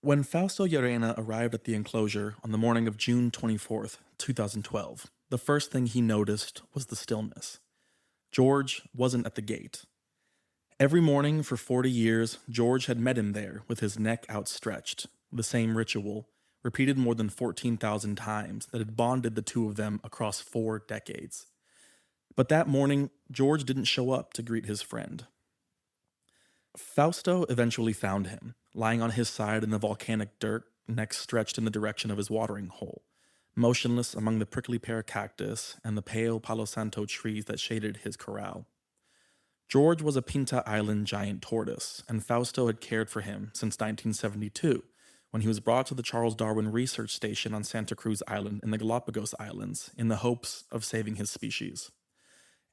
When Fausto Llarena arrived at the enclosure on the morning of June 24th, 2012, the first thing he noticed was the stillness. George wasn't at the gate. Every morning for 40 years, George had met him there with his neck outstretched, the same ritual, repeated more than 14,000 times, that had bonded the two of them across 4 decades. But that morning, George didn't show up to greet his friend. Fausto eventually found him, lying on his side in the volcanic dirt, neck stretched in the direction of his watering hole, motionless among the prickly pear cactus and the pale Palo Santo trees that shaded his corral. George was a Pinta Island giant tortoise, and Fausto had cared for him since 1972, when he was brought to the Charles Darwin Research Station on Santa Cruz Island in the Galapagos Islands in the hopes of saving his species.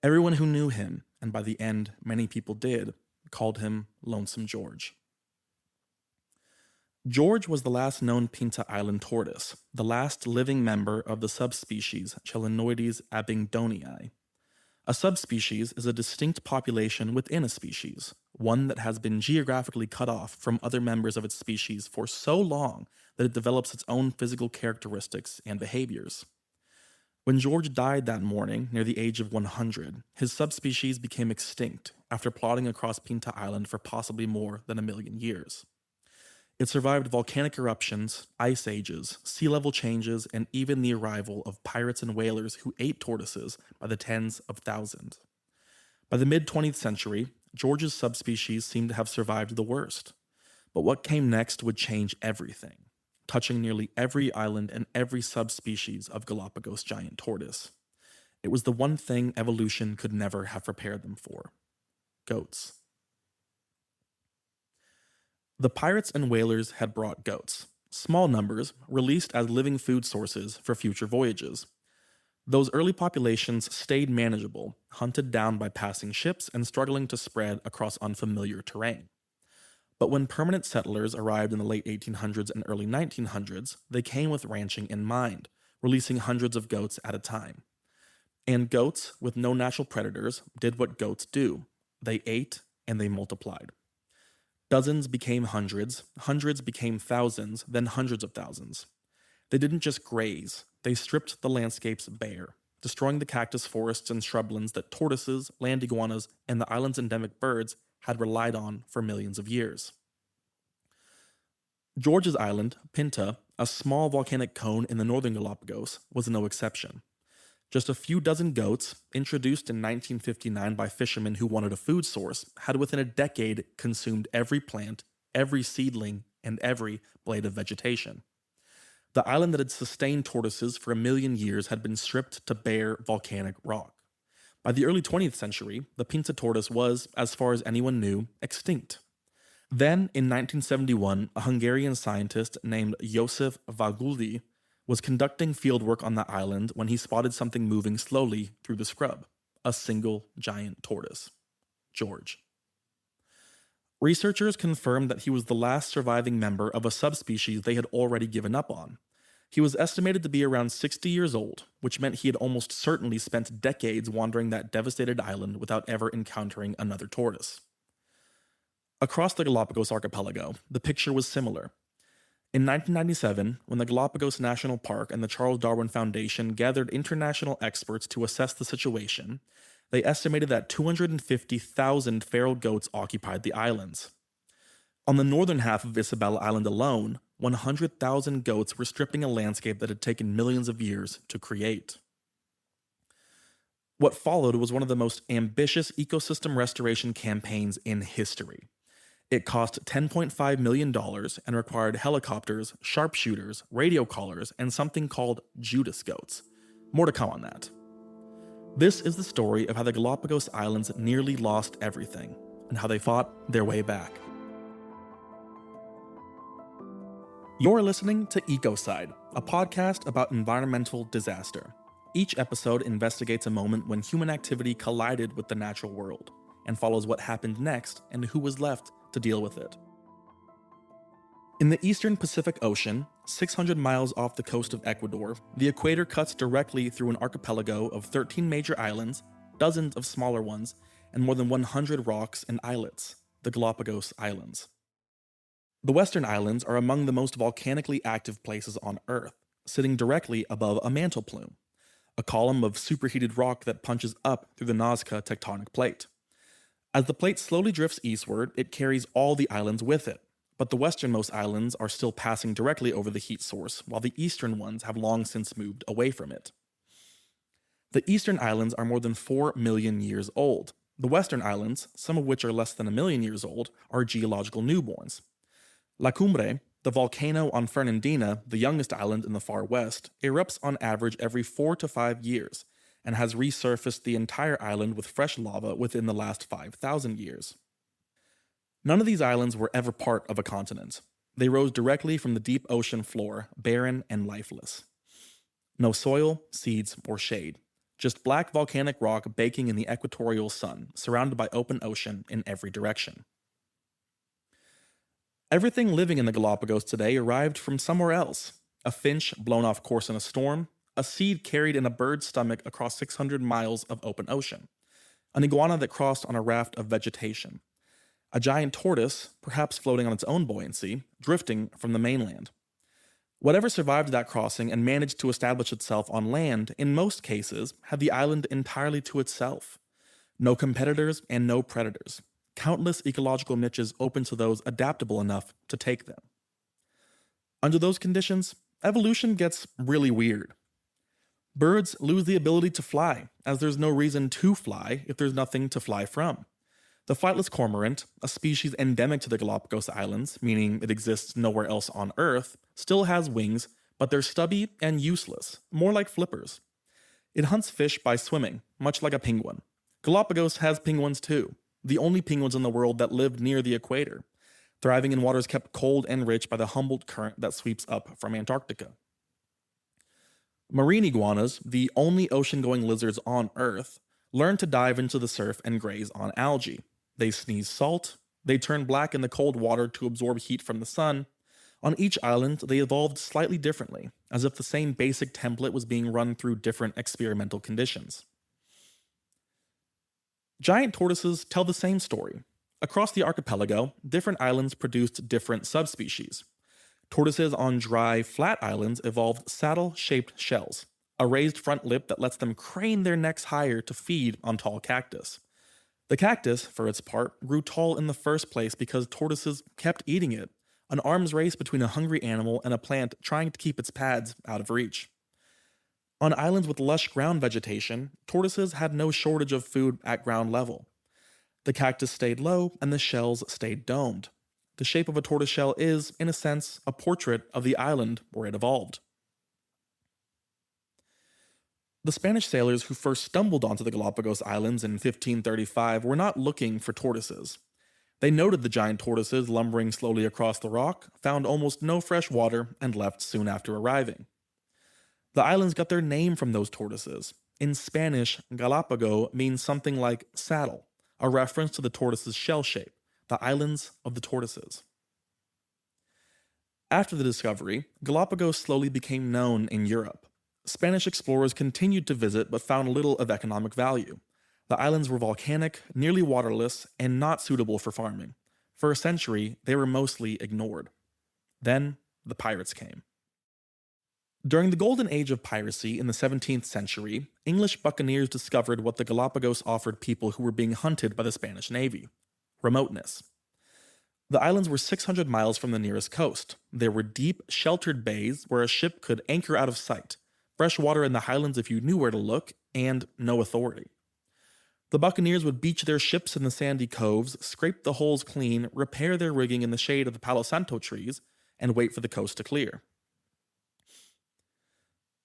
Everyone who knew him, and by the end many people did, called him Lonesome George. George was the last known Pinta Island tortoise, the last living member of the subspecies Chelinoides abingdonii. A subspecies is a distinct population within a species, one that has been geographically cut off from other members of its species for so long that it develops its own physical characteristics and behaviors. When George died that morning, near the age of 100, his subspecies became extinct after plodding across Pinta Island for possibly more than 1,000,000 years. It survived volcanic eruptions, ice ages, sea level changes, and even the arrival of pirates and whalers who ate tortoises by the tens of thousands. By the mid-20th century, George's subspecies seemed to have survived the worst. But what came next would change everything, touching nearly every island and every subspecies of Galapagos giant tortoise. It was the one thing evolution could never have prepared them for: goats. The pirates and whalers had brought goats, small numbers, released as living food sources for future voyages. Those early populations stayed manageable, hunted down by passing ships and struggling to spread across unfamiliar terrain. But when permanent settlers arrived in the late 1800s and early 1900s, they came with ranching in mind, releasing hundreds of goats at a time. And goats, with no natural predators, did what goats do: they ate and they multiplied. Dozens became hundreds, hundreds became thousands, then hundreds of thousands. They didn't just graze, they stripped the landscapes bare, destroying the cactus forests and shrublands that tortoises, land iguanas, and the island's endemic birds had relied on for millions of years. George's Island, Pinta, a small volcanic cone in the northern Galapagos, was no exception. Just a few dozen goats, introduced in 1959 by fishermen who wanted a food source, had within a decade consumed every plant, every seedling, and every blade of vegetation. The island that had sustained tortoises for 1,000,000 years had been stripped to bare volcanic rock. By the early 20th century, the Pinta tortoise was, as far as anyone knew, extinct. Then, in 1971, a Hungarian scientist named Josef Vaguldi was conducting fieldwork on the island when he spotted something moving slowly through the scrub: a single giant tortoise. George. Researchers confirmed that he was the last surviving member of a subspecies they had already given up on. He was estimated to be around 60 years old, which meant he had almost certainly spent decades wandering that devastated island without ever encountering another tortoise. Across the Galapagos archipelago, the picture was similar. In 1997, when the Galapagos National Park and the Charles Darwin Foundation gathered international experts to assess the situation, they estimated that 250,000 feral goats occupied the islands. On the northern half of Isabella Island alone, 100,000 goats were stripping a landscape that had taken millions of years to create. What followed was one of the most ambitious ecosystem restoration campaigns in history. It cost $10.5 million and required helicopters, sharpshooters, radio collars, and something called Judas Goats. More to come on that. This is the story of how the Galapagos Islands nearly lost everything, and how they fought their way back. You're listening to Ecocide, a podcast about environmental disaster. Each episode investigates a moment when human activity collided with the natural world, and follows what happened next and who was left to deal with it. In the eastern Pacific Ocean, 600 miles off the coast of Ecuador, the equator cuts directly through an archipelago of 13 major islands, dozens of smaller ones, and more than 100 rocks and islets, the Galapagos Islands. The Western Islands are among the most volcanically active places on Earth, sitting directly above a mantle plume, a column of superheated rock that punches up through the Nazca tectonic plate. As the plate slowly drifts eastward, it carries all the islands with it, but the westernmost islands are still passing directly over the heat source, while the eastern ones have long since moved away from it. The eastern islands are more than 4 million years old. The western islands, some of which are less than a million years old, are geological newborns. La Cumbre, the volcano on Fernandina, the youngest island in the far west, erupts on average every 4 to 5 years, and has resurfaced the entire island with fresh lava within the last 5,000 years. None of these islands were ever part of a continent. They rose directly from the deep ocean floor, barren and lifeless. No soil, seeds, or shade. Just black volcanic rock baking in the equatorial sun, surrounded by open ocean in every direction. Everything living in the Galapagos today arrived from somewhere else. A finch blown off course in a storm, a seed carried in a bird's stomach across 600 miles of open ocean, an iguana that crossed on a raft of vegetation, a giant tortoise, perhaps floating on its own buoyancy, drifting from the mainland. Whatever survived that crossing and managed to establish itself on land, in most cases, had the island entirely to itself. No competitors and no predators. Countless ecological niches open to those adaptable enough to take them. Under those conditions, evolution gets really weird. Birds lose the ability to fly, as there's no reason to fly if there's nothing to fly from. The flightless cormorant, a species endemic to the Galapagos Islands, meaning it exists nowhere else on Earth, still has wings, but they're stubby and useless, more like flippers. It hunts fish by swimming, much like a penguin. Galapagos has penguins too, the only penguins in the world that live near the equator, thriving in waters kept cold and rich by the Humboldt Current that sweeps up from Antarctica. Marine iguanas, the only ocean-going lizards on Earth, learn to dive into the surf and graze on algae. They sneeze salt, they turn black in the cold water to absorb heat from the sun. On each island, they evolved slightly differently, as if the same basic template was being run through different experimental conditions. Giant tortoises tell the same story. Across the archipelago, different islands produced different subspecies. Tortoises on dry, flat islands evolved saddle-shaped shells, a raised front lip that lets them crane their necks higher to feed on tall cactus. The cactus, for its part, grew tall in the first place because tortoises kept eating it, an arms race between a hungry animal and a plant trying to keep its pads out of reach. On islands with lush ground vegetation, tortoises had no shortage of food at ground level. The cactus stayed low and the shells stayed domed. The shape of a tortoiseshell is, in a sense, a portrait of the island where it evolved. The Spanish sailors who first stumbled onto the Galapagos Islands in 1535 were not looking for tortoises. They noted the giant tortoises lumbering slowly across the rock, found almost no fresh water, and left soon after arriving. The islands got their name from those tortoises. In Spanish, Galapago means something like saddle, a reference to the tortoise's shell shape, the islands of the tortoises. After the discovery, Galapagos slowly became known in Europe. Spanish explorers continued to visit but found little of economic value. The islands were volcanic, nearly waterless, and not suitable for farming. For a century, they were mostly ignored. Then, the pirates came. During the golden age of piracy in the 17th century, English buccaneers discovered what the Galapagos offered people who were being hunted by the Spanish Navy: remoteness. The islands were 600 miles from the nearest coast. There were deep, sheltered bays where a ship could anchor out of sight, fresh water in the highlands if you knew where to look, and no authority. The buccaneers would beach their ships in the sandy coves, scrape the holes clean, repair their rigging in the shade of the Palo Santo trees, and wait for the coast to clear.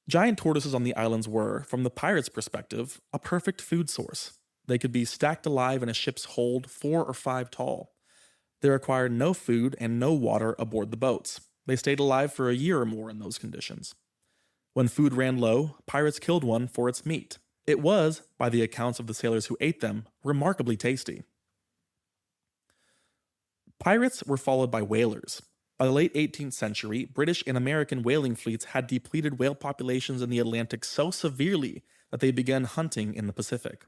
Giant tortoises on the islands were, from the pirates' perspective, a perfect food source. They could be stacked alive in a ship's hold 4 or 5 tall. They required no food and no water aboard the boats. They stayed alive for a year or more in those conditions. When food ran low, pirates killed one for its meat. It was, by the accounts of the sailors who ate them, remarkably tasty. Pirates were followed by whalers. By the late 18th century, British and American whaling fleets had depleted whale populations in the Atlantic so severely that they began hunting in the Pacific.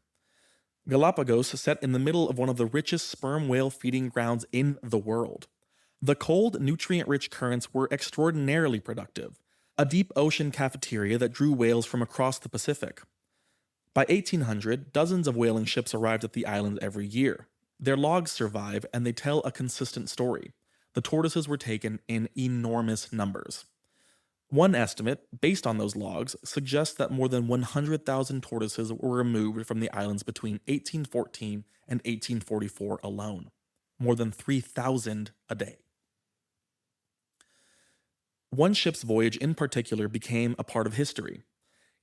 Galapagos sat in the middle of one of the richest sperm whale feeding grounds in the world. The cold, nutrient-rich currents were extraordinarily productive, a deep ocean cafeteria that drew whales from across the Pacific. By 1800, dozens of whaling ships arrived at the island every year. Their logs survive, and they tell a consistent story. The tortoises were taken in enormous numbers. One estimate, based on those logs, suggests that more than 100,000 tortoises were removed from the islands between 1814 and 1844 alone. More than 3,000 a day. One ship's voyage in particular became a part of history.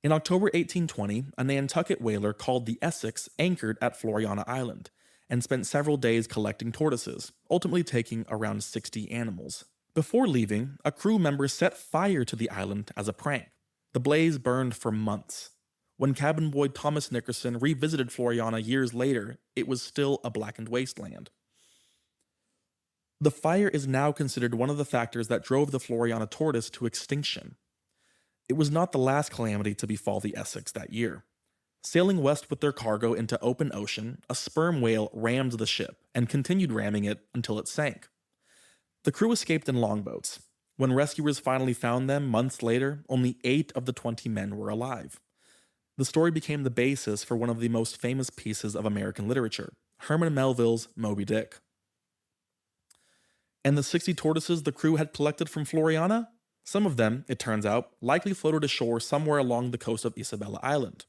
In October 1820, a Nantucket whaler called the Essex anchored at Floriana Island and spent several days collecting tortoises, ultimately taking around 60 animals. Before leaving, a crew member set fire to the island as a prank. The blaze burned for months. When cabin boy Thomas Nickerson revisited Floriana years later, it was still a blackened wasteland. The fire is now considered one of the factors that drove the Floriana tortoise to extinction. It was not the last calamity to befall the Essex that year. Sailing west with their cargo into open ocean, a sperm whale rammed the ship and continued ramming it until it sank. The crew escaped in longboats. When rescuers finally found them months later, only 8 of the 20 men were alive. The story became the basis for one of the most famous pieces of American literature, Herman Melville's Moby Dick. And the 60 tortoises the crew had collected from Floriana? Some of them, it turns out, likely floated ashore somewhere along the coast of Isabella Island.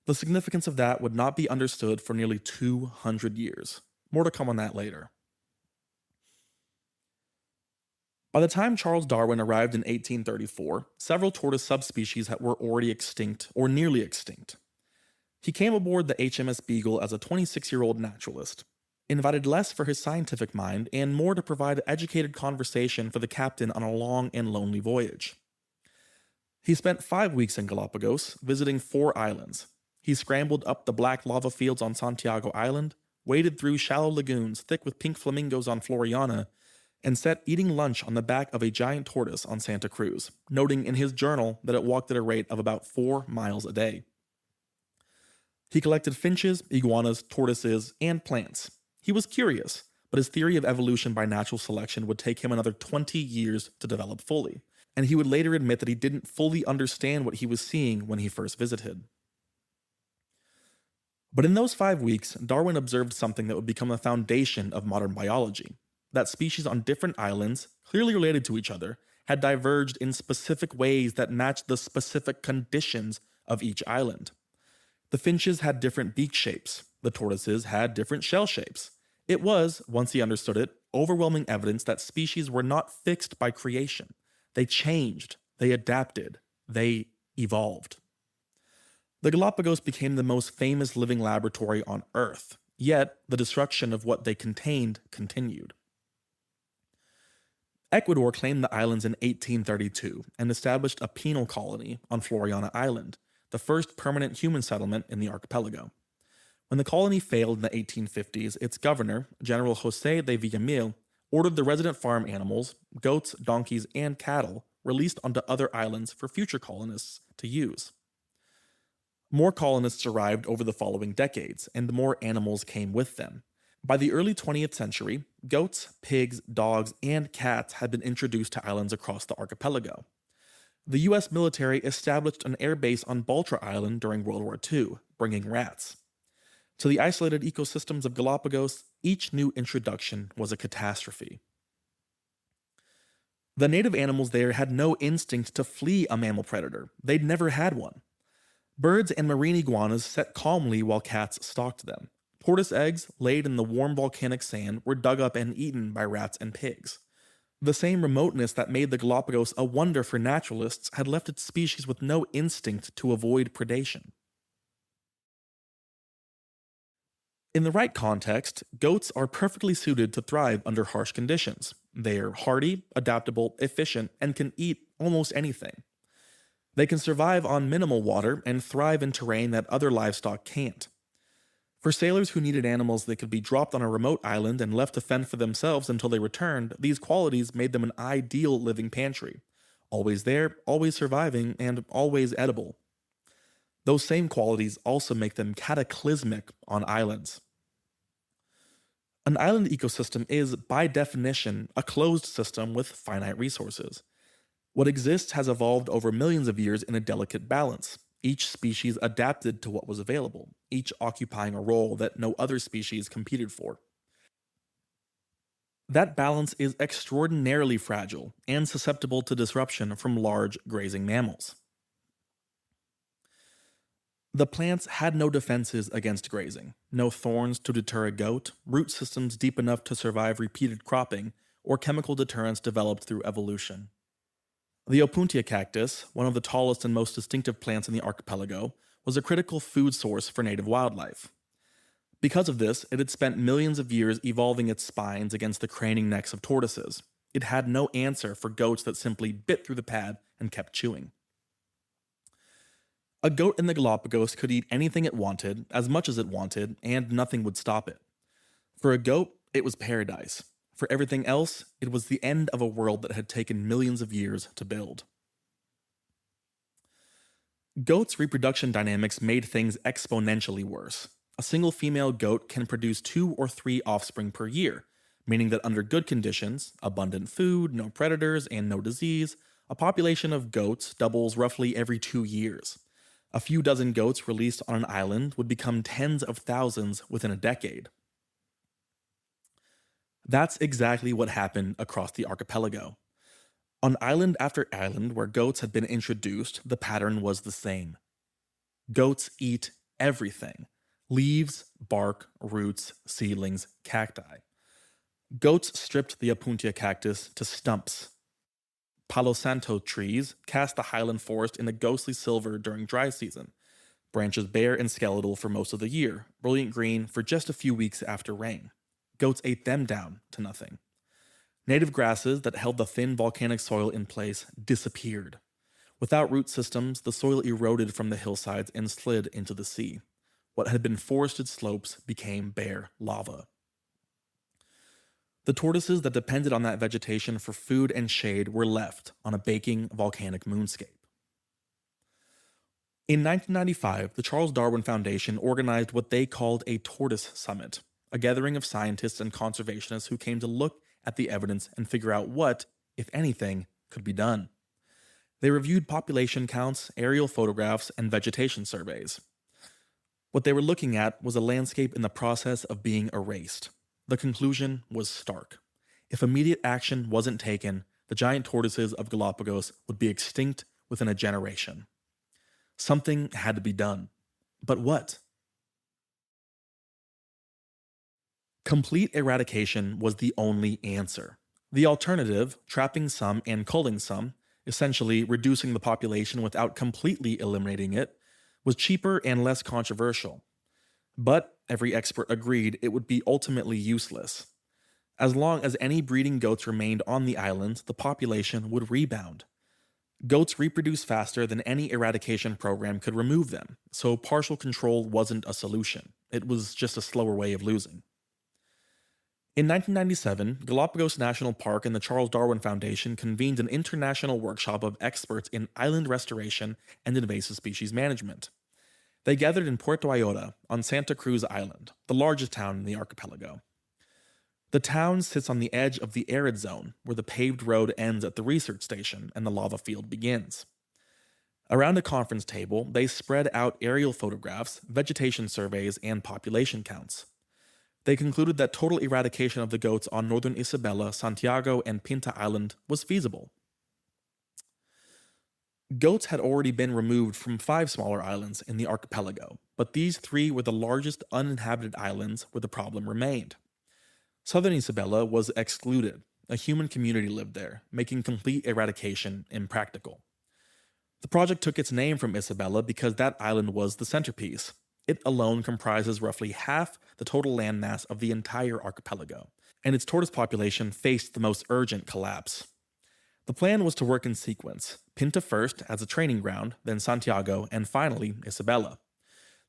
The significance of that would not be understood for nearly 200 years. More to come on that later. By the time Charles Darwin arrived in 1834, several tortoise subspecies were already extinct or nearly extinct. He came aboard the HMS Beagle as a 26-year-old naturalist, invited less for his scientific mind and more to provide educated conversation for the captain on a long and lonely voyage. He spent 5 weeks in Galapagos, visiting 4 islands. He scrambled up the black lava fields on Santiago Island, waded through shallow lagoons thick with pink flamingos on Floriana, and sat eating lunch on the back of a giant tortoise on Santa Cruz, noting in his journal that it walked at a rate of about 4 miles a day. He collected finches, iguanas, tortoises, and plants. He was curious, but his theory of evolution by natural selection would take him another 20 years to develop fully, and he would later admit that he didn't fully understand what he was seeing when he first visited. But in those 5 weeks, Darwin observed something that would become the foundation of modern biology. That species on different islands, clearly related to each other, had diverged in specific ways that matched the specific conditions of each island. The finches had different beak shapes. The tortoises had different shell shapes. It was, once he understood it, overwhelming evidence that species were not fixed by creation. They changed, they adapted, they evolved. The Galapagos became the most famous living laboratory on Earth, yet the destruction of what they contained continued. Ecuador claimed the islands in 1832 and established a penal colony on Floriana Island, the first permanent human settlement in the archipelago. When the colony failed in the 1850s, its governor, General José de Villamil, ordered the resident farm animals, goats, donkeys, and cattle, released onto other islands for future colonists to use. More colonists arrived over the following decades, and more animals came with them. By the early 20th century, goats, pigs, dogs, and cats had been introduced to islands across the archipelago. The U.S. military established an air base on Baltra Island during World War II, bringing rats. To the isolated ecosystems of Galapagos, each new introduction was a catastrophe. The native animals there had no instinct to flee a mammal predator. They'd never had one. Birds and marine iguanas sat calmly while cats stalked them. Tortoise eggs laid in the warm volcanic sand were dug up and eaten by rats and pigs. The same remoteness that made the Galapagos a wonder for naturalists had left its species with no instinct to avoid predation. In the right context, goats are perfectly suited to thrive under harsh conditions. They are hardy, adaptable, efficient, and can eat almost anything. They can survive on minimal water and thrive in terrain that other livestock can't. For sailors who needed animals that could be dropped on a remote island and left to fend for themselves until they returned, these qualities made them an ideal living pantry. Always there, always surviving, and always edible. Those same qualities also make them cataclysmic on islands. An island ecosystem is, by definition, a closed system with finite resources. What exists has evolved over millions of years in a delicate balance. Each species adapted to what was available, each occupying a role that no other species competed for. That balance is extraordinarily fragile and susceptible to disruption from large grazing mammals. The plants had no defenses against grazing, no thorns to deter a goat, root systems deep enough to survive repeated cropping, or chemical deterrents developed through evolution. The Opuntia cactus, one of the tallest and most distinctive plants in the archipelago, was a critical food source for native wildlife. Because of this, it had spent millions of years evolving its spines against the craning necks of tortoises. It had no answer for goats that simply bit through the pad and kept chewing. A goat in the Galapagos could eat anything it wanted, as much as it wanted, and nothing would stop it. For a goat, it was paradise. For everything else, it was the end of a world that had taken millions of years to build. Goats' reproduction dynamics made things exponentially worse. A single female goat can produce 2 or 3 offspring per year, meaning that under good conditions, abundant food, no predators, and no disease, a population of goats doubles roughly every 2 years. A few dozen goats released on an island would become tens of thousands within a decade. That's exactly what happened across the archipelago. On island after island where goats had been introduced, the pattern was the same. Goats eat everything: leaves, bark, roots, seedlings, cacti. Goats stripped the Opuntia cactus to stumps. Palo Santo trees cast the highland forest in a ghostly silver during dry season, branches bare and skeletal for most of the year, brilliant green for just a few weeks after rain. Goats ate them down to nothing. Native grasses that held the thin volcanic soil in place disappeared. Without root systems, the soil eroded from the hillsides and slid into the sea. What had been forested slopes became bare lava. The tortoises that depended on that vegetation for food and shade were left on a baking volcanic moonscape. In 1995, the Charles Darwin Foundation organized what they called a Tortoise Summit, a gathering of scientists and conservationists who came to look at the evidence and figure out what, if anything, could be done. They reviewed population counts, aerial photographs, and vegetation surveys. What they were looking at was a landscape in the process of being erased. The conclusion was stark. If immediate action wasn't taken, the giant tortoises of Galapagos would be extinct within a generation. Something had to be done. But what? Complete eradication was the only answer. The alternative, trapping some and culling some, essentially reducing the population without completely eliminating it, was cheaper and less controversial. But every expert agreed it would be ultimately useless. As long as any breeding goats remained on the island, the population would rebound. Goats reproduce faster than any eradication program could remove them, so partial control wasn't a solution. It was just a slower way of losing. In 1997, Galapagos National Park and the Charles Darwin Foundation convened an international workshop of experts in island restoration and invasive species management. They gathered in Puerto Ayora on Santa Cruz Island, the largest town in the archipelago. The town sits on the edge of the arid zone, where the paved road ends at the research station and the lava field begins. Around a conference table, they spread out aerial photographs, vegetation surveys, and population counts. They concluded that total eradication of the goats on northern Isabela, Santiago, and Pinta Island was feasible. Goats had already been removed from 5 smaller islands in the archipelago, but these 3 were the largest uninhabited islands where the problem remained. Southern Isabela was excluded. A human community lived there, making complete eradication impractical. The project took its name from Isabela because that island was the centerpiece. It alone comprises roughly half the total landmass of the entire archipelago, and its tortoise population faced the most urgent collapse. The plan was to work in sequence: Pinta first as a training ground, then Santiago, and finally Isabela.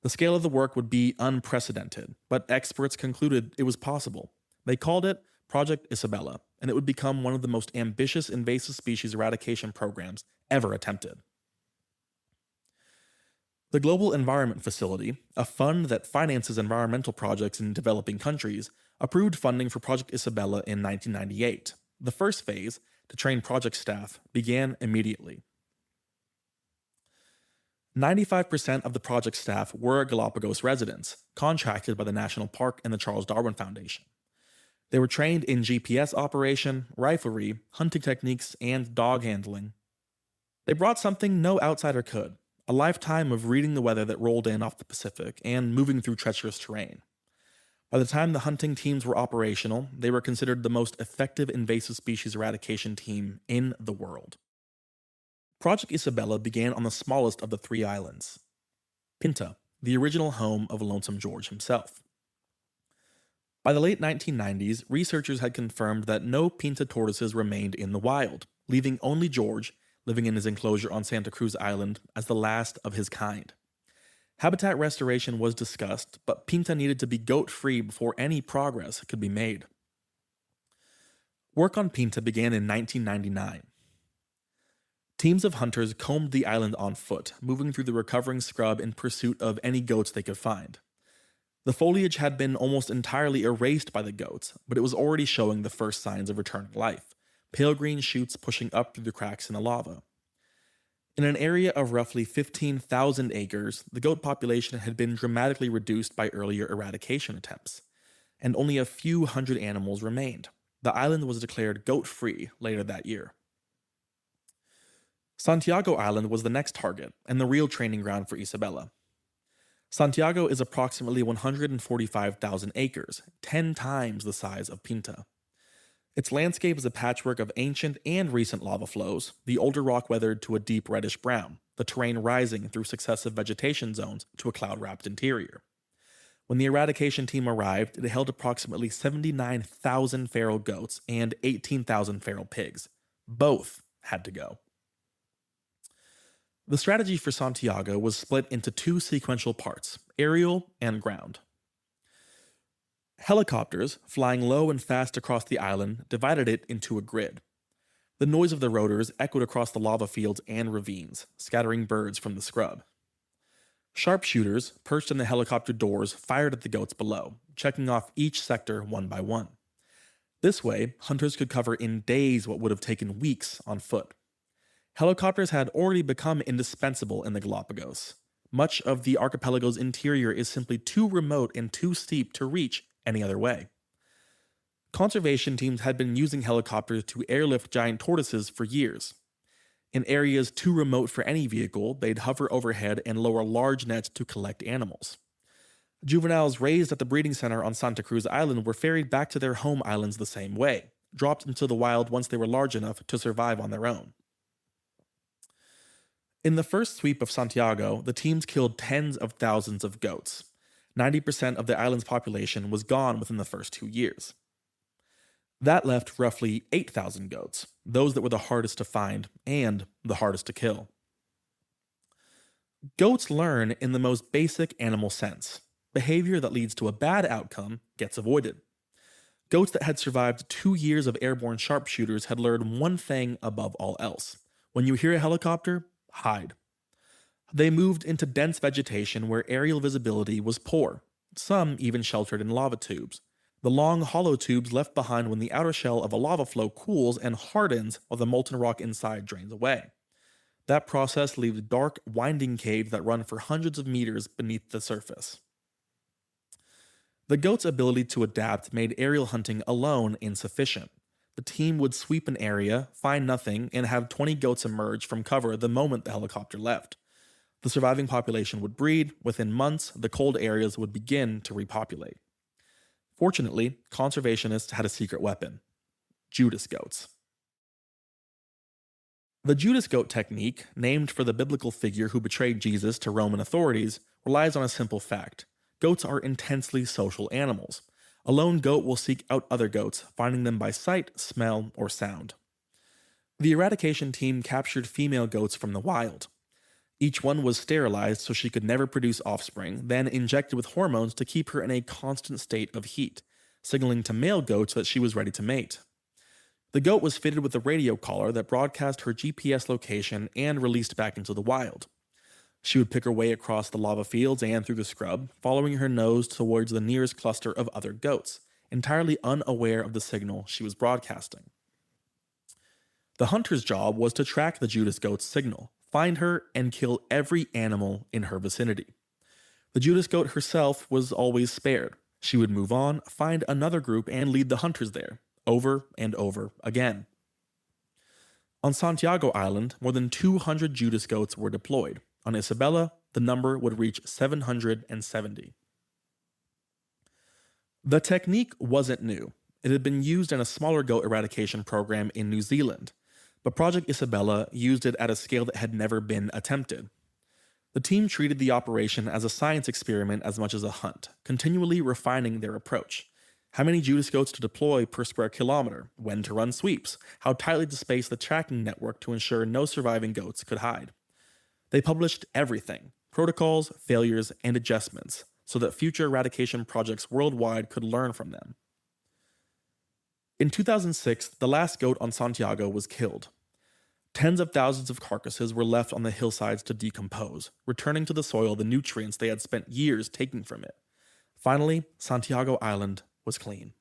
The scale of the work would be unprecedented, but experts concluded it was possible. They called it Project Isabela, and it would become one of the most ambitious invasive species eradication programs ever attempted. The Global Environment Facility, a fund that finances environmental projects in developing countries, approved funding for Project Isabella in 1998. The first phase, to train project staff, began immediately. 95% of the project staff were Galapagos residents, contracted by the National Park and the Charles Darwin Foundation. They were trained in GPS operation, riflery, hunting techniques, and dog handling. They brought something no outsider could: a lifetime of reading the weather that rolled in off the Pacific and moving through treacherous terrain. By the time the hunting teams were operational, they were considered the most effective invasive species eradication team in the world. Project Isabella began on the smallest of the three islands, Pinta, the original home of Lonesome George himself. By the late 1990s, researchers had confirmed that no Pinta tortoises remained in the wild, leaving only George, living in his enclosure on Santa Cruz Island, as the last of his kind. Habitat restoration was discussed, but Pinta needed to be goat-free before any progress could be made. Work on Pinta began in 1999. Teams of hunters combed the island on foot, moving through the recovering scrub in pursuit of any goats they could find. The foliage had been almost entirely erased by the goats, but it was already showing the first signs of returning life, pale green shoots pushing up through the cracks in the lava. In an area of roughly 15,000 acres, the goat population had been dramatically reduced by earlier eradication attempts, and only a few hundred animals remained. The island was declared goat-free later that year. Santiago Island was the next target, and the real training ground for Isabella. Santiago is approximately 145,000 acres, 10 times the size of Pinta. Its landscape is a patchwork of ancient and recent lava flows, the older rock weathered to a deep reddish brown, the terrain rising through successive vegetation zones to a cloud-wrapped interior. When the eradication team arrived, it held approximately 79,000 feral goats and 18,000 feral pigs. Both had to go. The strategy for Santiago was split into two sequential parts, aerial and ground. Helicopters, flying low and fast across the island, divided it into a grid. The noise of the rotors echoed across the lava fields and ravines, scattering birds from the scrub. Sharpshooters, perched in the helicopter doors, fired at the goats below, checking off each sector one by one. This way, hunters could cover in days what would have taken weeks on foot. Helicopters had already become indispensable in the Galapagos. Much of the archipelago's interior is simply too remote and too steep to reach any other way. Conservation teams had been using helicopters to airlift giant tortoises for years. In areas too remote for any vehicle, they'd hover overhead and lower large nets to collect animals. Juveniles raised at the breeding center on Santa Cruz Island were ferried back to their home islands the same way, dropped into the wild once they were large enough to survive on their own. In the first sweep of Santiago, the teams killed tens of thousands of goats. 90% of the island's population was gone within the first 2 years. That left roughly 8,000 goats, those that were the hardest to find and the hardest to kill. Goats learn in the most basic animal sense. Behavior that leads to a bad outcome gets avoided. Goats that had survived 2 years of airborne sharpshooters had learned one thing above all else. When you hear a helicopter, hide. They moved into dense vegetation where aerial visibility was poor, some even sheltered in lava tubes. The long, hollow tubes left behind when the outer shell of a lava flow cools and hardens while the molten rock inside drains away. That process leaves dark, winding caves that run for hundreds of meters beneath the surface. The goat's ability to adapt made aerial hunting alone insufficient. The team would sweep an area, find nothing, and have 20 goats emerge from cover the moment the helicopter left. The surviving population would breed. Within months, the cold areas would begin to repopulate. Fortunately, conservationists had a secret weapon: Judas goats. The Judas goat technique, named for the biblical figure who betrayed Jesus to Roman authorities, relies on a simple fact: goats are intensely social animals. A lone goat will seek out other goats, finding them by sight, smell, or sound. The eradication team captured female goats from the wild. Each one was sterilized so she could never produce offspring, then injected with hormones to keep her in a constant state of heat, signaling to male goats that she was ready to mate. The goat was fitted with a radio collar that broadcast her GPS location and released back into the wild. She would pick her way across the lava fields and through the scrub, following her nose towards the nearest cluster of other goats, entirely unaware of the signal she was broadcasting. The hunter's job was to track the Judas Goat's signal, find her, and kill every animal in her vicinity. The Judas Goat herself was always spared. She would move on, find another group, and lead the hunters there, over and over again. On Santiago Island, more than 200 Judas Goats were deployed. On Isabella, the number would reach 770. The technique wasn't new. It had been used in a smaller goat eradication program in New Zealand, but Project Isabella used it at a scale that had never been attempted. The team treated the operation as a science experiment as much as a hunt, continually refining their approach. How many Judas Goats to deploy per square kilometer, when to run sweeps, how tightly to space the tracking network to ensure no surviving goats could hide. They published everything, protocols, failures, and adjustments, so that future eradication projects worldwide could learn from them. In 2006, the last goat on Santiago was killed. Tens of thousands of carcasses were left on the hillsides to decompose, returning to the soil the nutrients they had spent years taking from it. Finally, Santiago Island was clean.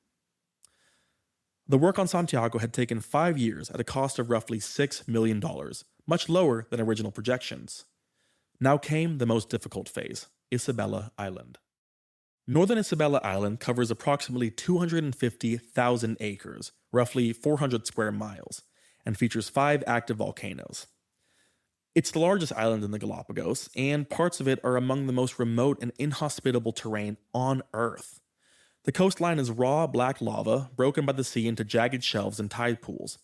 The work on Santiago had taken 5 years at a cost of roughly $6 million, much lower than original projections. Now came the most difficult phase, Isabella Island. Northern Isabella Island covers approximately 250,000 acres, roughly 400 square miles, and features 5 active volcanoes. It's the largest island in the Galapagos, and parts of it are among the most remote and inhospitable terrain on Earth. The coastline is raw black lava, broken by the sea into jagged shelves and tide pools.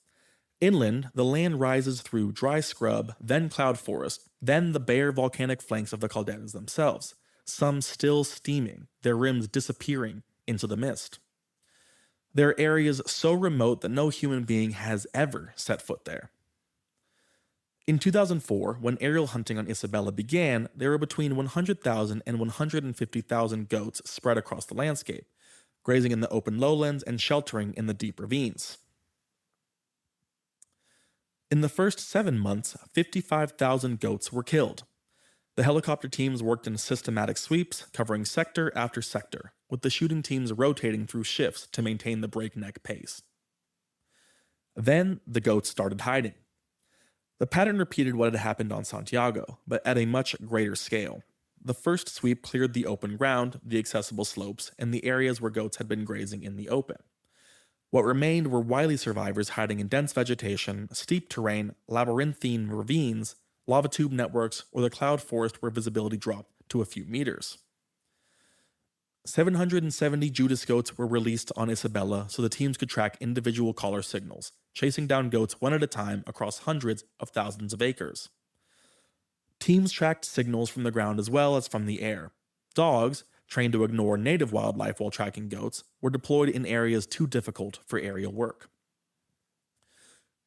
Inland, the land rises through dry scrub, then cloud forest, then the bare volcanic flanks of the calderas themselves, some still steaming, their rims disappearing into the mist. There are areas so remote that no human being has ever set foot there. In 2004, when aerial hunting on Isabella began, there were between 100,000 and 150,000 goats spread across the landscape, grazing in the open lowlands and sheltering in the deep ravines. In the first 7 months, 55,000 goats were killed. The helicopter teams worked in systematic sweeps, covering sector after sector, with the shooting teams rotating through shifts to maintain the breakneck pace. Then the goats started hiding. The pattern repeated what had happened on Santiago, but at a much greater scale. The first sweep cleared the open ground, the accessible slopes, and the areas where goats had been grazing in the open. What remained were wily survivors hiding in dense vegetation, steep terrain, labyrinthine ravines, lava tube networks, or the cloud forest where visibility dropped to a few meters. 770 Judas goats were released on Isabella so the teams could track individual caller signals, chasing down goats one at a time across hundreds of thousands of acres. Teams tracked signals from the ground as well as from the air. Dogs, trained to ignore native wildlife while tracking goats, were deployed in areas too difficult for aerial work.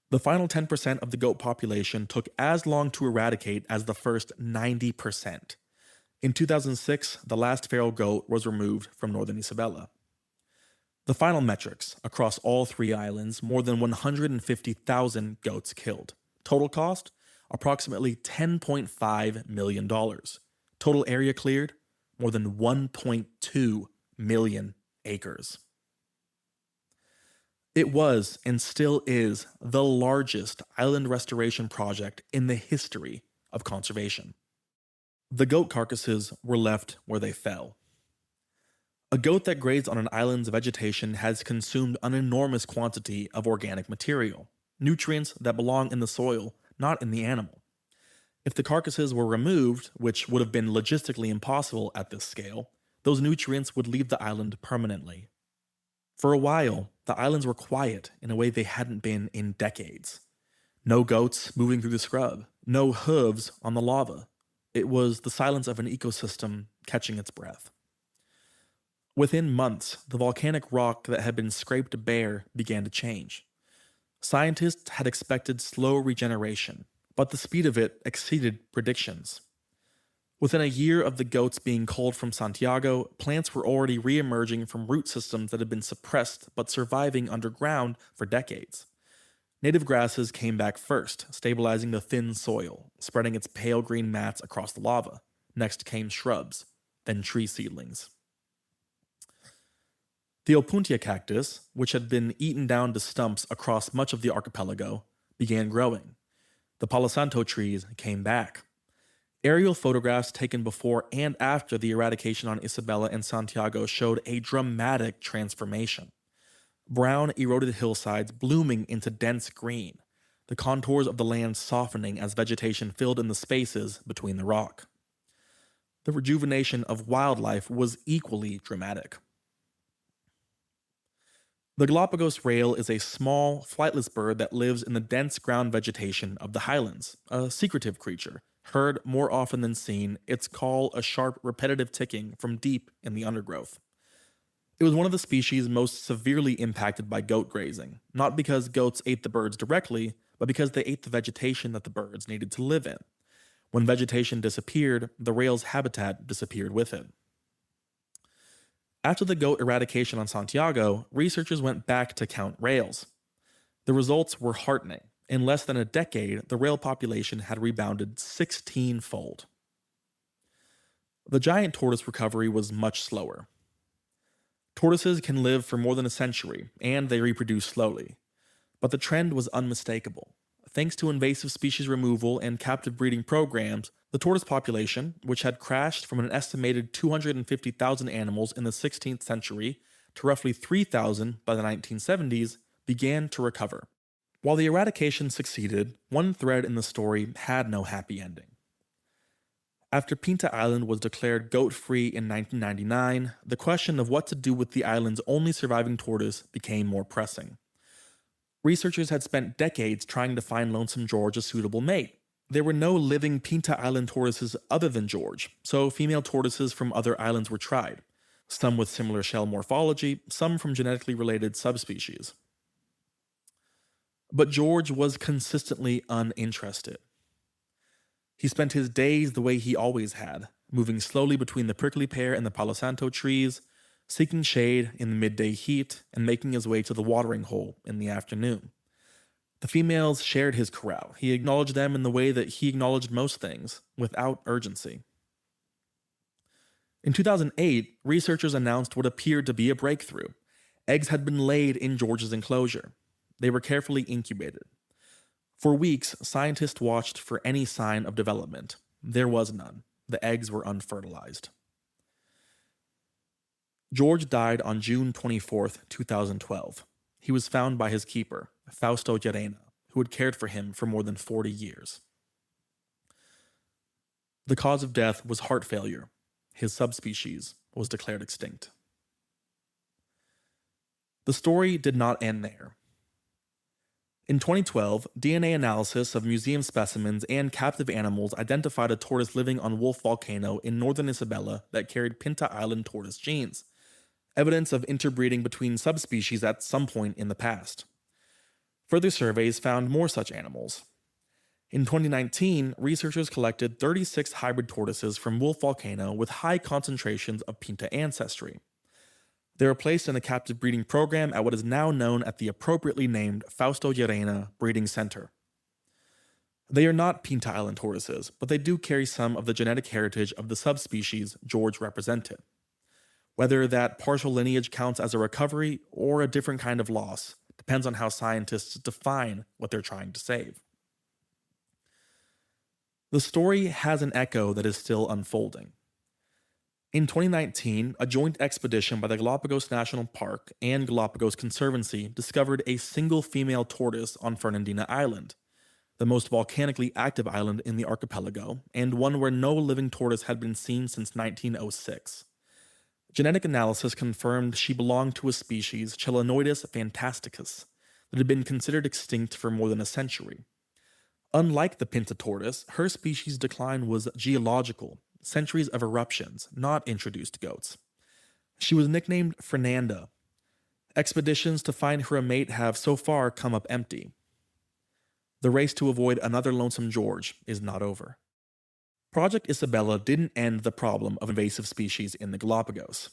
The final 10% of the goat population took as long to eradicate as the first 90%. In 2006, the last feral goat was removed from northern Isabella. The final metrics, across all 3 islands, more than 150,000 goats killed. Total cost? Approximately $10.5 million. Total area cleared? More than 1.2 million acres. It was, and still is, the largest island restoration project in the history of conservation. The goat carcasses were left where they fell. A goat that grazed on an island's vegetation has consumed an enormous quantity of organic material, nutrients that belong in the soil, not in the animal. If the carcasses were removed, which would have been logistically impossible at this scale, those nutrients would leave the island permanently. For a while, the islands were quiet in a way they hadn't been in decades. No goats moving through the scrub, no hooves on the lava. It was the silence of an ecosystem catching its breath. Within months, the volcanic rock that had been scraped bare began to change. Scientists had expected slow regeneration, but the speed of it exceeded predictions. Within a year of the goats being culled from Santiago, plants were already re-emerging from root systems that had been suppressed but surviving underground for decades. Native grasses came back first, stabilizing the thin soil, spreading its pale green mats across the lava. Next came shrubs, then tree seedlings. The opuntia cactus, which had been eaten down to stumps across much of the archipelago, began growing. The Palo Santo trees came back. Aerial photographs taken before and after the eradication on Isabela and Santiago showed a dramatic transformation. Brown, eroded hillsides blooming into dense green, the contours of the land softening as vegetation filled in the spaces between the rock. The rejuvenation of wildlife was equally dramatic. The Galapagos rail is a small, flightless bird that lives in the dense ground vegetation of the highlands, a secretive creature. Heard more often than seen, its call a sharp, repetitive ticking from deep in the undergrowth. It was one of the species most severely impacted by goat grazing, not because goats ate the birds directly, but because they ate the vegetation that the birds needed to live in. When vegetation disappeared, the rail's habitat disappeared with it. After the goat eradication on Santiago, researchers went back to count rails. The results were heartening. In less than a decade, the rail population had rebounded 16-fold. The giant tortoise recovery was much slower. Tortoises can live for more than a century, and they reproduce slowly. But the trend was unmistakable. Thanks to invasive species removal and captive breeding programs, the tortoise population, which had crashed from an estimated 250,000 animals in the 16th century to roughly 3,000 by the 1970s, began to recover. While the eradication succeeded, one thread in the story had no happy ending. After Pinta Island was declared goat-free in 1999, the question of what to do with the island's only surviving tortoise became more pressing. Researchers had spent decades trying to find Lonesome George a suitable mate. There were no living Pinta Island tortoises other than George, so female tortoises from other islands were tried, some with similar shell morphology, some from genetically related subspecies. But George was consistently uninterested. He spent his days the way he always had, moving slowly between the prickly pear and the Palo Santo trees, seeking shade in the midday heat, and making his way to the watering hole in the afternoon. The females shared his corral. He acknowledged them in the way that he acknowledged most things, without urgency. In 2008, researchers announced what appeared to be a breakthrough. Eggs had been laid in George's enclosure. They were carefully incubated. For weeks, scientists watched for any sign of development. There was none. The eggs were unfertilized. George died on June 24, 2012. He was found by his keeper, Fausto Llerena, who had cared for him for more than 40 years. The cause of death was heart failure. His subspecies was declared extinct. The story did not end there. In 2012, DNA analysis of museum specimens and captive animals identified a tortoise living on Wolf Volcano in northern Isabela that carried Pinta Island tortoise genes, evidence of interbreeding between subspecies at some point in the past. Further surveys found more such animals. In 2019, researchers collected 36 hybrid tortoises from Wolf Volcano with high concentrations of Pinta ancestry. They were placed in a captive breeding program at what is now known as the appropriately named Fausto Llerena Breeding Center. They are not Pinta Island tortoises, but they do carry some of the genetic heritage of the subspecies George represented. Whether that partial lineage counts as a recovery or a different kind of loss depends on how scientists define what they're trying to save. The story has an echo that is still unfolding. In 2019, a joint expedition by the Galapagos National Park and Galapagos Conservancy discovered a single female tortoise on Fernandina Island, the most volcanically active island in the archipelago, and one where no living tortoise had been seen since 1906. Genetic analysis confirmed she belonged to a species, Chelonoidis fantasticus, that had been considered extinct for more than a century. Unlike the Pinta tortoise, her species' decline was geological, centuries of eruptions, not introduced goats. She was nicknamed Fernanda. Expeditions to find her a mate have so far come up empty. The race to avoid another Lonesome George is not over. Project Isabela didn't end the problem of invasive species in the Galapagos.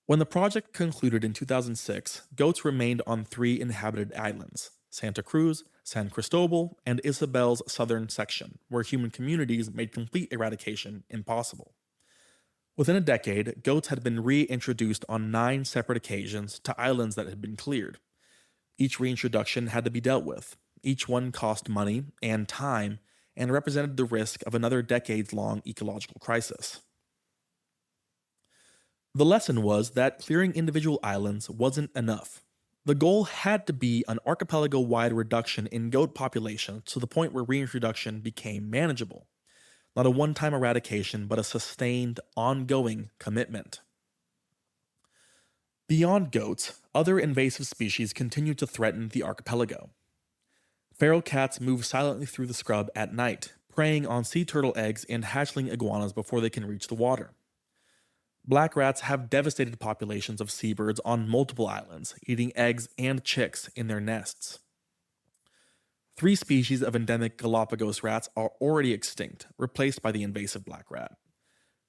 When the project concluded in 2006, goats remained on 3 inhabited islands: Santa Cruz, San Cristobal, and Isabel's southern section, where human communities made complete eradication impossible. Within a decade, goats had been reintroduced on 9 separate occasions to islands that had been cleared. Each reintroduction had to be dealt with. Each one cost money and time and represented the risk of another decades-long ecological crisis. The lesson was that clearing individual islands wasn't enough. The goal had to be an archipelago-wide reduction in goat population to the point where reintroduction became manageable. Not a one-time eradication, but a sustained, ongoing commitment. Beyond goats, other invasive species continue to threaten the archipelago. Feral cats move silently through the scrub at night, preying on sea turtle eggs and hatchling iguanas before they can reach the water. Black rats have devastated populations of seabirds on multiple islands, eating eggs and chicks in their nests. 3 species of endemic Galapagos rats are already extinct, replaced by the invasive black rat.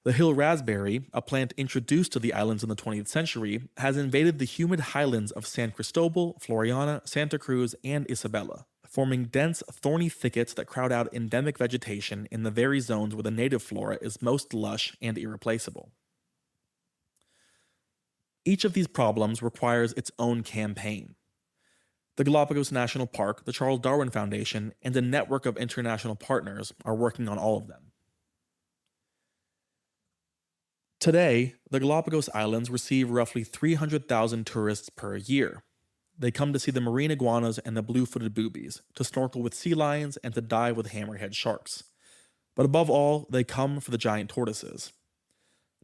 The hill raspberry, a plant introduced to the islands in the 20th century, has invaded the humid highlands of San Cristobal, Floriana, Santa Cruz, and Isabela, forming dense, thorny thickets that crowd out endemic vegetation in the very zones where the native flora is most lush and irreplaceable. Each of these problems requires its own campaign. The Galapagos National Park, the Charles Darwin Foundation, and a network of international partners are working on all of them. Today, the Galapagos Islands receive roughly 300,000 tourists per year. They come to see the marine iguanas and the blue-footed boobies, to snorkel with sea lions, and to dive with hammerhead sharks. But above all, they come for the giant tortoises.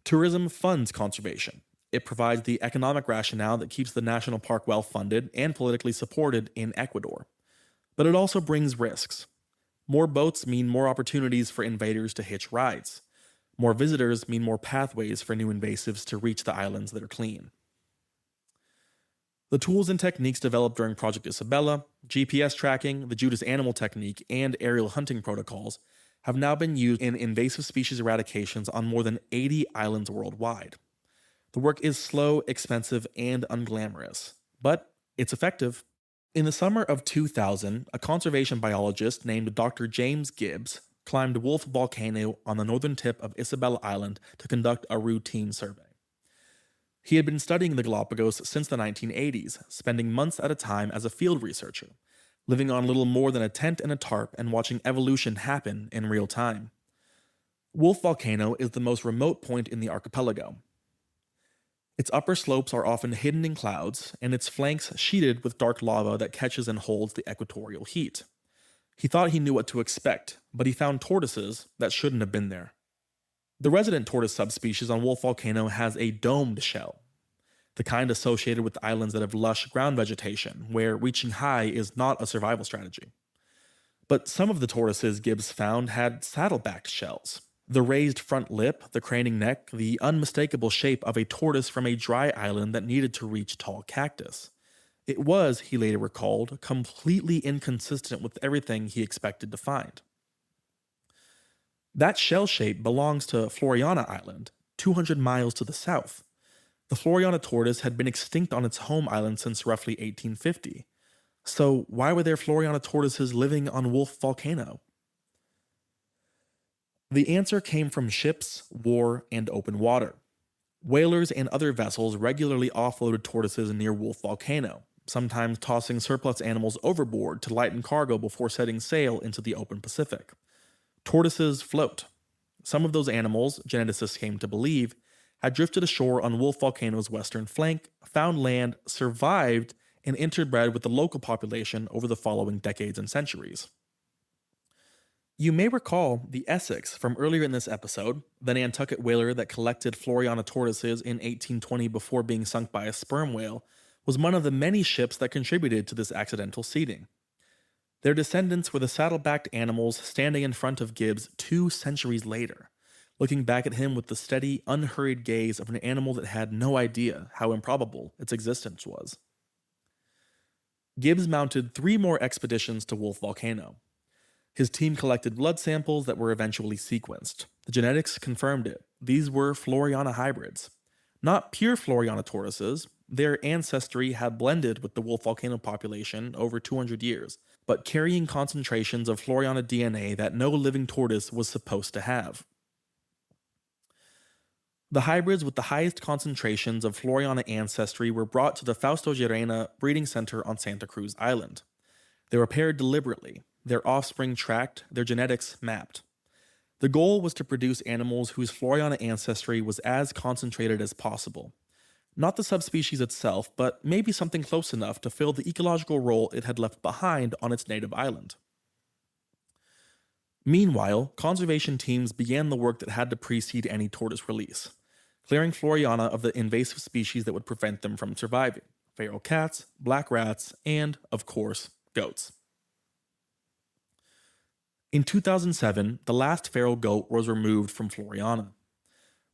Tourism funds conservation. It provides the economic rationale that keeps the national park well-funded and politically supported in Ecuador. But it also brings risks. More boats mean more opportunities for invaders to hitch rides. More visitors mean more pathways for new invasives to reach the islands that are clean. The tools and techniques developed during Project Isabella, GPS tracking, the Judas animal technique, and aerial hunting protocols have now been used in invasive species eradications on more than 80 islands worldwide. The work is slow, expensive, and unglamorous, but it's effective. In the summer of 2000, a conservation biologist named Dr. James Gibbs climbed Wolf Volcano on the northern tip of Isabella Island to conduct a routine survey. He had been studying the Galapagos since the 1980s, spending months at a time as a field researcher, living on little more than a tent and a tarp and watching evolution happen in real time. Wolf Volcano is the most remote point in the archipelago. Its upper slopes are often hidden in clouds, and its flanks sheeted with dark lava that catches and holds the equatorial heat. He thought he knew what to expect, but he found tortoises that shouldn't have been there. The resident tortoise subspecies on Wolf Volcano has a domed shell, the kind associated with islands that have lush ground vegetation, where reaching high is not a survival strategy. But some of the tortoises Gibbs found had saddle-backed shells. The raised front lip, the craning neck, the unmistakable shape of a tortoise from a dry island that needed to reach tall cactus. It was, he later recalled, completely inconsistent with everything he expected to find. That shell shape belongs to Floriana Island, 200 miles to the south. The Floriana tortoise had been extinct on its home island since roughly 1850. So why were there Floriana tortoises living on Wolf Volcano? The answer came from ships, war, and open water. Whalers and other vessels regularly offloaded tortoises near Wolf Volcano, sometimes tossing surplus animals overboard to lighten cargo before setting sail into the open Pacific. Tortoises float. Some of those animals, geneticists came to believe, had drifted ashore on Wolf Volcano's western flank, found land, survived, and interbred with the local population over the following decades and centuries. You may recall the Essex from earlier in this episode, the Nantucket whaler that collected Floriana tortoises in 1820 before being sunk by a sperm whale, was one of the many ships that contributed to this accidental seeding. Their descendants were the saddle-backed animals standing in front of Gibbs 2 centuries later, looking back at him with the steady, unhurried gaze of an animal that had no idea how improbable its existence was. Gibbs mounted 3 more expeditions to Wolf Volcano. His team collected blood samples that were eventually sequenced. The genetics confirmed it. These were Floriana hybrids. Not pure Floriana tortoises. Their ancestry had blended with the Wolf Volcano population over 200 years, but carrying concentrations of Floriana DNA that no living tortoise was supposed to have. The hybrids with the highest concentrations of Floriana ancestry were brought to the Fausto Llerena breeding center on Santa Cruz Island. They were paired deliberately, their offspring tracked, their genetics mapped. The goal was to produce animals whose Floriana ancestry was as concentrated as possible. Not the subspecies itself, but maybe something close enough to fill the ecological role it had left behind on its native island. Meanwhile, conservation teams began the work that had to precede any tortoise release, clearing Floriana of the invasive species that would prevent them from surviving: feral cats, black rats, and, of course, goats. In 2007, the last feral goat was removed from Floriana.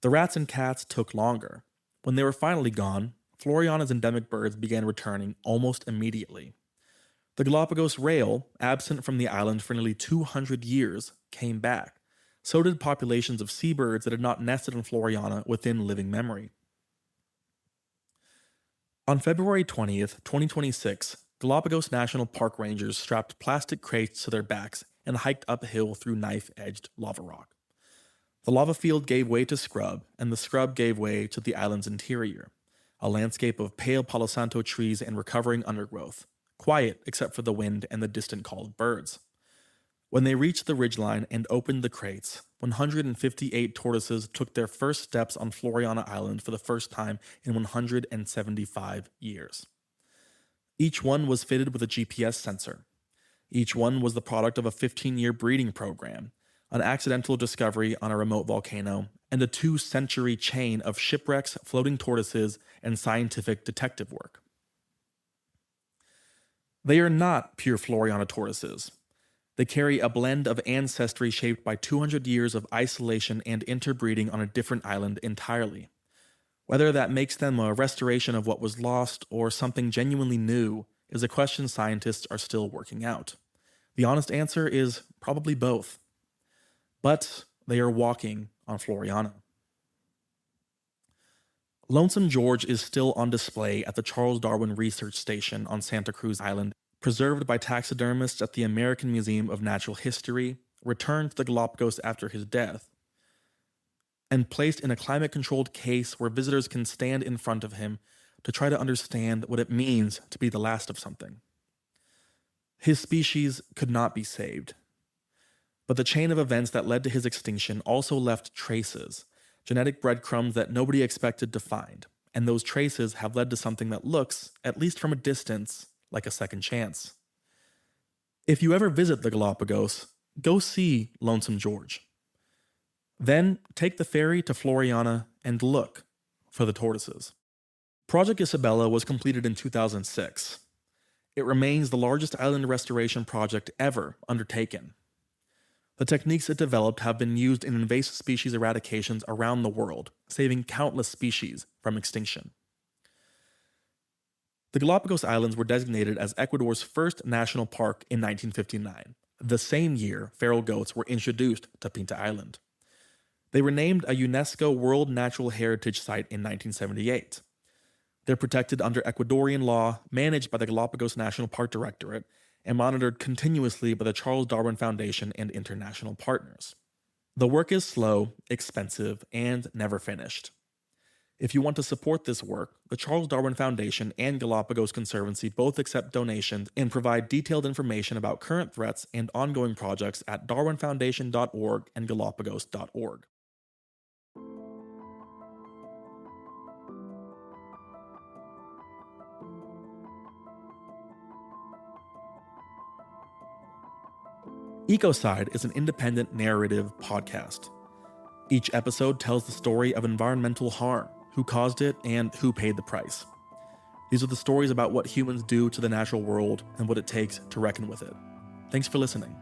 The rats and cats took longer. When they were finally gone, Floriana's endemic birds began returning almost immediately. The Galapagos rail, absent from the island for nearly 200 years, came back. So did populations of seabirds that had not nested in Floriana within living memory. On February 20th, 2026, Galapagos National Park rangers strapped plastic crates to their backs and hiked uphill through knife-edged lava rock. The lava field gave way to scrub, and the scrub gave way to the island's interior, a landscape of pale Palo Santo trees and recovering undergrowth, quiet except for the wind and the distant call of birds. When they reached the ridgeline and opened the crates, 158 tortoises took their first steps on Floriana Island for the first time in 175 years. Each one was fitted with a GPS sensor. Each one was the product of a 15-year breeding program, an accidental discovery on a remote volcano, and a 2-century chain of shipwrecks, floating tortoises, and scientific detective work. They are not pure Floriana tortoises. They carry a blend of ancestry shaped by 200 years of isolation and interbreeding on a different island entirely. Whether that makes them a restoration of what was lost or something genuinely new is a question scientists are still working out. The honest answer is probably both. But they are walking on Floriana. Lonesome George is still on display at the Charles Darwin Research Station on Santa Cruz Island, preserved by taxidermists at the American Museum of Natural History, returned to the Galapagos after his death, and placed in a climate-controlled case where visitors can stand in front of him to try to understand what it means to be the last of something. His species could not be saved, but the chain of events that led to his extinction also left traces, genetic breadcrumbs that nobody expected to find, and those traces have led to something that looks, at least from a distance, like a second chance. If you ever visit the Galapagos, go see Lonesome George. Then take the ferry to Floriana and look for the tortoises. Project Isabella was completed in 2006. It remains the largest island restoration project ever undertaken. The techniques it developed have been used in invasive species eradications around the world, saving countless species from extinction. The Galapagos Islands were designated as Ecuador's first national park in 1959, the same year feral goats were introduced to Pinta Island. They were named a UNESCO World Natural Heritage Site in 1978. They're protected under Ecuadorian law, managed by the Galapagos National Park Directorate, and monitored continuously by the Charles Darwin Foundation and international partners. The work is slow, expensive, and never finished. If you want to support this work, the Charles Darwin Foundation and Galapagos Conservancy both accept donations and provide detailed information about current threats and ongoing projects at darwinfoundation.org and galapagos.org. Ecocide is an independent narrative podcast. Each episode tells the story of environmental harm, who caused it, and who paid the price. These are the stories about what humans do to the natural world and what it takes to reckon with it. Thanks for listening.